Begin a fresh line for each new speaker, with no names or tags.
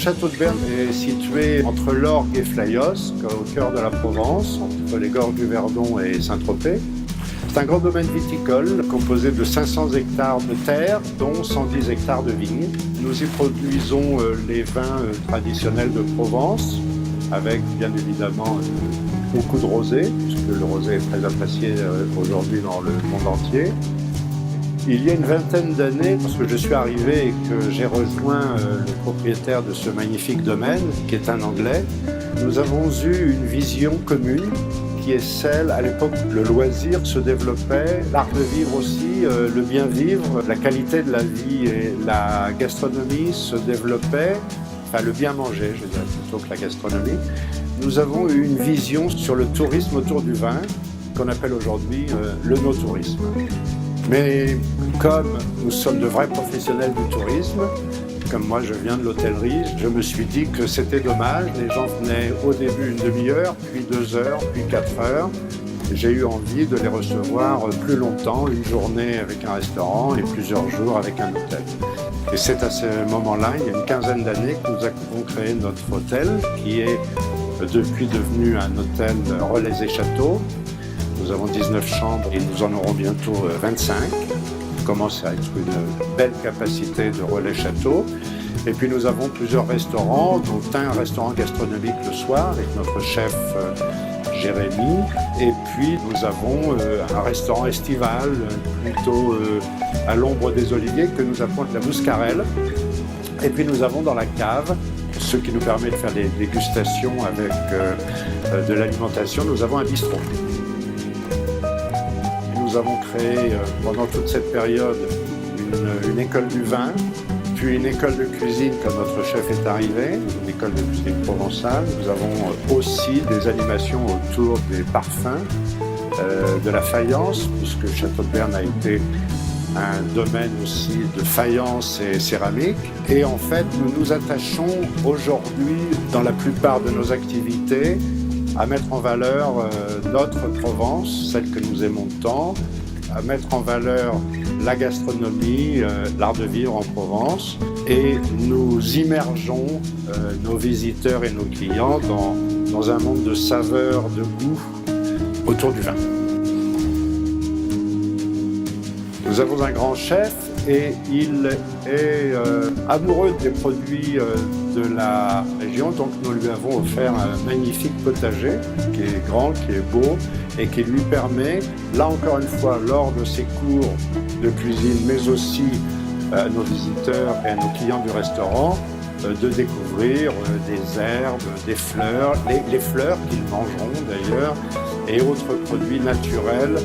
château de Berne est situé entre l'Orgue et Flayos, au cœur de la Provence, entre les gorges du Verdon et Saint-Tropez. C'est un grand domaine viticole composé de 500 hectares de terre, dont 110 hectares de vignes. Nous y produisons les vins traditionnels de Provence, avec bien évidemment beaucoup de rosé, puisque le rosé est très apprécié aujourd'hui dans le monde entier. Il y a une vingtaine d'années, lorsque je suis arrivé et que j'ai rejoint le propriétaire de ce magnifique domaine, qui est un Anglais, nous avons eu une vision commune qui est celle, à l'époque, le loisir se développait, l'art de vivre aussi, le bien vivre, la qualité de la vie et la gastronomie se développaient, enfin le bien manger, je dirais plutôt que la gastronomie. Nous avons eu une vision sur le tourisme autour du vin, qu'on appelle aujourd'hui le no-tourisme. Mais comme nous sommes de vrais professionnels du tourisme, comme moi je viens de l'hôtellerie, je me suis dit que c'était dommage. Les gens venaient au début une demi-heure, puis 2 heures, puis 4 heures. J'ai eu envie de les recevoir plus longtemps, une journée avec un restaurant et plusieurs jours avec un hôtel. Et c'est à ce moment-là, il y a une quinzaine d'années, que nous avons créé notre hôtel, qui est depuis devenu un hôtel relais et châteaux. Nous avons 19 chambres et nous en aurons bientôt 25. Ça commence à être une belle capacité de relais château. Et puis nous avons plusieurs restaurants, dont un restaurant gastronomique le soir avec notre chef Jérémy. Et puis nous avons un restaurant estival, plutôt à l'ombre des oliviers, que nous appelons la Mouscarelle. Et puis nous avons dans la cave, ce qui nous permet de faire des dégustations avec de l'alimentation, nous avons un bistrot. Nous avons créé pendant toute cette période une école du vin, puis une école de cuisine quand notre chef est arrivé, une école de cuisine provençale. Nous avons aussi des animations autour des parfums, de la faïence, puisque Château de Berne a été un domaine aussi de faïence et céramique. Et en fait, nous nous attachons aujourd'hui, dans la plupart de nos activités, à mettre en valeur notre Provence, celle que nous aimons tant, à mettre en valeur la gastronomie, l'art de vivre en Provence, et nous immergeons nos visiteurs et nos clients dans un monde de saveurs, de goût autour du vin. Nous avons un grand chef et il est amoureux des produits de la région, donc nous lui avons offert un magnifique potager qui est grand, qui est beau et qui lui permet, là encore une fois, lors de ses cours de cuisine, mais aussi à nos visiteurs et à nos clients du restaurant, de découvrir des herbes, des fleurs, les fleurs qu'ils mangeront d'ailleurs, et autres produits naturels